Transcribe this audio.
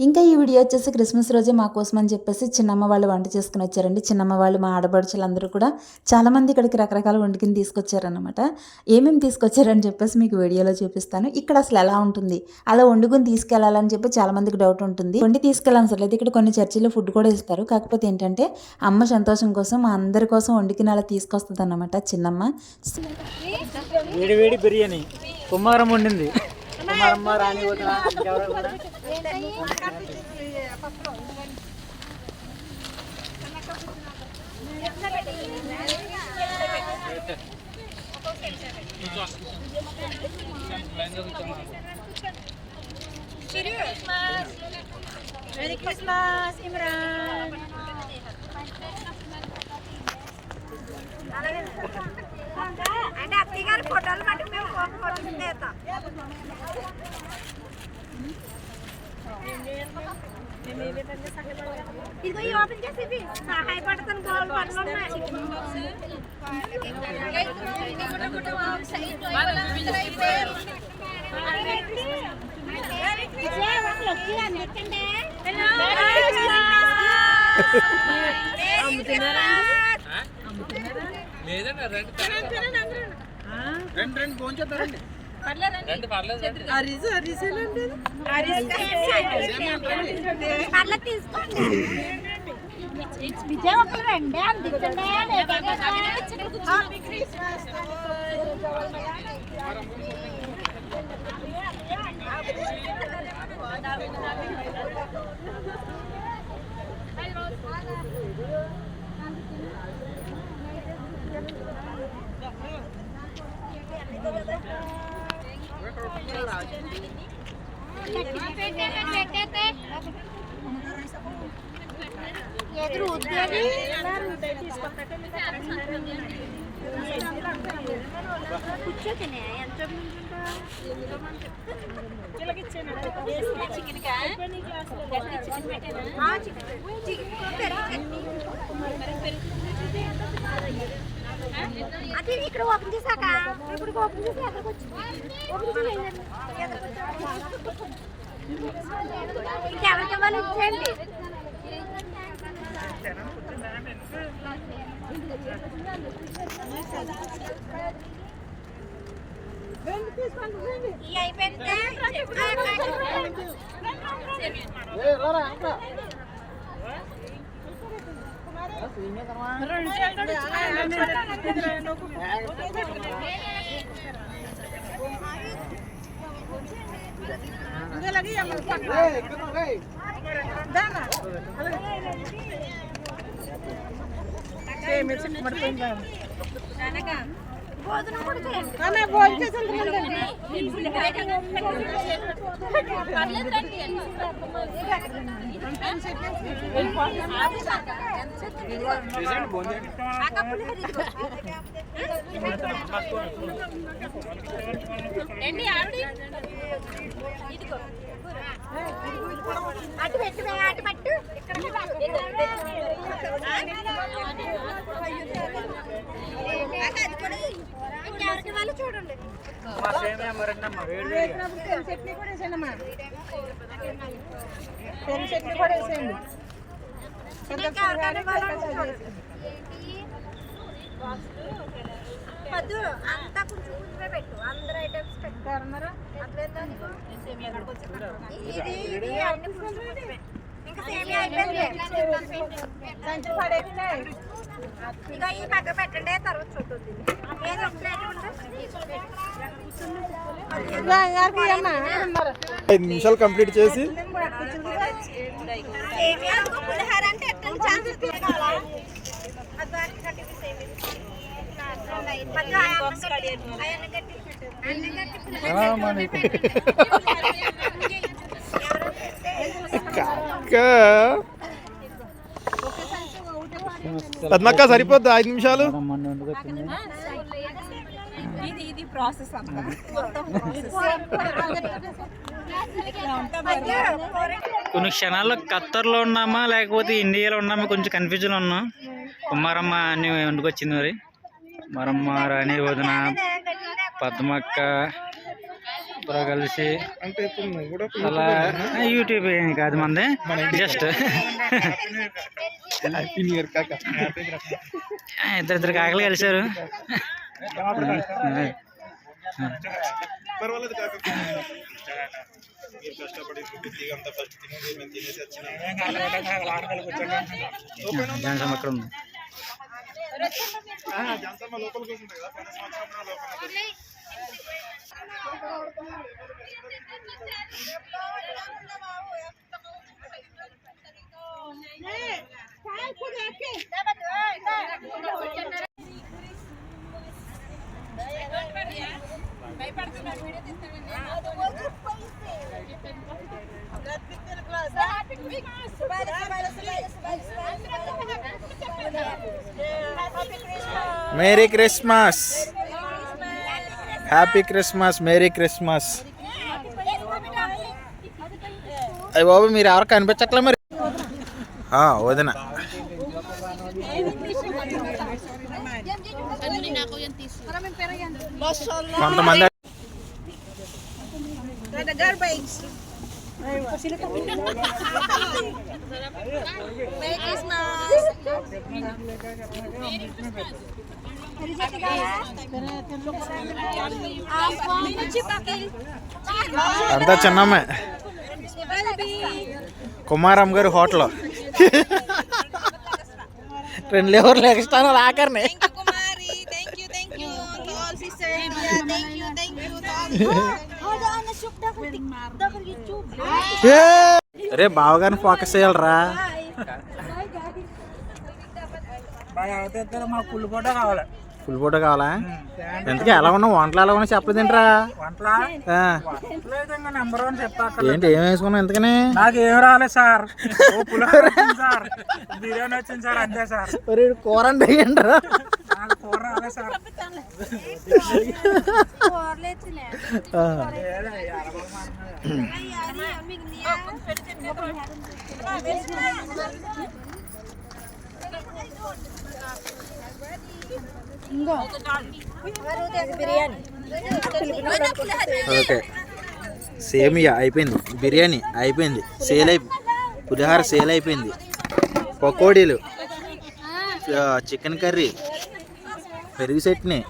ఇంకా ఈ వీడియో వచ్చేసి క్రిస్మస్ రోజే మా కోసం అని చెప్పేసి చిన్నమ్మ వాళ్ళు వంట చేసుకుని వచ్చారండి. చిన్నమ్మ వాళ్ళు మా ఆడపడుచులందరూ కూడా చాలామంది ఇక్కడికి రకరకాల వండుకుని తీసుకొచ్చారనమాట. ఏమేమి తీసుకొచ్చారని చెప్పేసి మీకు వీడియోలో చూపిస్తాను. ఇక్కడ అసలు ఎలా ఉంటుంది, అలా వండుకుని తీసుకెళ్లాలని చెప్పి చాలామందికి డౌట్ ఉంటుంది. వండి తీసుకెళ్ళాం సరే, ఇక్కడ కొన్ని చర్చిలో ఫుడ్ కూడా ఇస్తారు. కాకపోతే ఏంటంటే అమ్మ సంతోషం కోసం మా అందరి కోసం వండుకుని అలా తీసుకొస్తుంది అన్నమాట చిన్నమ్మ. వేడి వేడి బిర్యానీ కుమారం వండింది. కుమారమ్మ రాణి వదిన Merry Christmas, Imran. అంటే అత్తయ్య గారి ఫోటోలు బట్టి మేము ఫోటోలు తీస్తాం. ఇదిగో ఈ ఓపెన్ చేసి సహాయపడతాను. గోల్డ్ పనులు ఉన్నాయి. రెండు భోంచేస్తారండి. తీసుకోండి. విజయ ఒకరు రండి అందించండి. ఎదురు కూర్చోతినే ఎంత అది ఇక్కడ ఓపెన్ చేశాక ఇప్పుడు ఓపెన్ చేసి ఎక్కడికి వచ్చింది. ఇంకెవరికి వాళ్ళు ఇచ్చేయండి. ఈ అయిపోయింది. భోజనం కూడా చేయండి. భోజనం చేసేందుకు అటు పెట్టు అటు పట్టు. ఎవరికి వాళ్ళు చూడండి. చట్నీ కూడా వేసేయండి. చట్నీ కూడా వేసేయండి. పద్దు అంతా కొంచెం కొంచెమే పెట్టు. అందరు ఐటమ్స్ పెట్టుకోరన్నారా? ఇంకా సేమియా అయిపోయింది. ఇక ఈ పక్క పెట్టండి. తర్వాత చూస్తుంది. ఏదో ఒక ప్లేట్ ఉంటుంది. 5 నిమిషాలు కంప్లీట్ చేసి పులిహార అంటే పద్మక్క సరిపోద్ది 5 నిమిషాలు. ఇది ప్రాసెస్ అంతా కొన్ని క్షణాల్లో ఖత్తర్లో ఉన్నామా లేకపోతే ఇండియాలో ఉన్నామా కొంచెం కన్ఫ్యూజన్ ఉన్నాం. కుమారమ్మ అన్ని వండుకొచ్చింది. మరి కుమారమ్మ రాణి వదిన పద్మక్క బ్రో కలిసి అంటే ఇప్పుడు నువ్వు కూడా అలా యూట్యూబ్ ఏమి కాదు మంది జస్ట్ హ్యాపీ న్యూ ఇయర్ కాక ఇద్దరు కాకలు కలిశారు. పర్వాలేదు కాక మీరు కష్టపడి బుద్ధిగా అంతా ఫస్ట్ తినేసి మేము తినేసి వచ్చినాము. జనసం అక్కడ ఉంది. జాన్సమ్మ లోపల కూర్చుంటాయి కదా పోయిన సంవత్సరం కూడా లోపల. Merry Christmas, happy Christmas, merry Christmas. అయ్యి బాబు మీరు ఎవరు కనిపించట్లే మరి. వదిన కొంతమంది అంతా చిన్నమ్మే. కుమారమ్మ గారి హోటల్ 2 లేవర్లు ఎక్స్ట్రా ఆఖరిని. అరే బావగారిని ఫోకస్ చేయాలరా. మాకు ఫుల్ ఫోటో కావాలి. ఫుల్ ఫోటో కావాలా? ఎందుకు ఎలా ఉన్నావు? వంటలు ఎలా ఉన్నా చెప్పలేదేంట్రా? నెంబర్ 1 చెప్పా. ఏంటి ఏం వేసుకున్నావు ఎందుకని? నాకు ఏం రాలేదు సార్. పులిహోర వచ్చింది సార్, బిర్యానీ వచ్చింది సార్, అంతే సార్. కూర అంటే ఏంట్రా? నాకు కూర రాలేదు సార్. ఓకే సేమియా అయిపోయింది, బిర్యానీ అయిపోయింది, పులిహార సేల్ అయిపోయింది, పకోడీలు, చికెన్ కర్రీ, పెరుగు చట్నీ,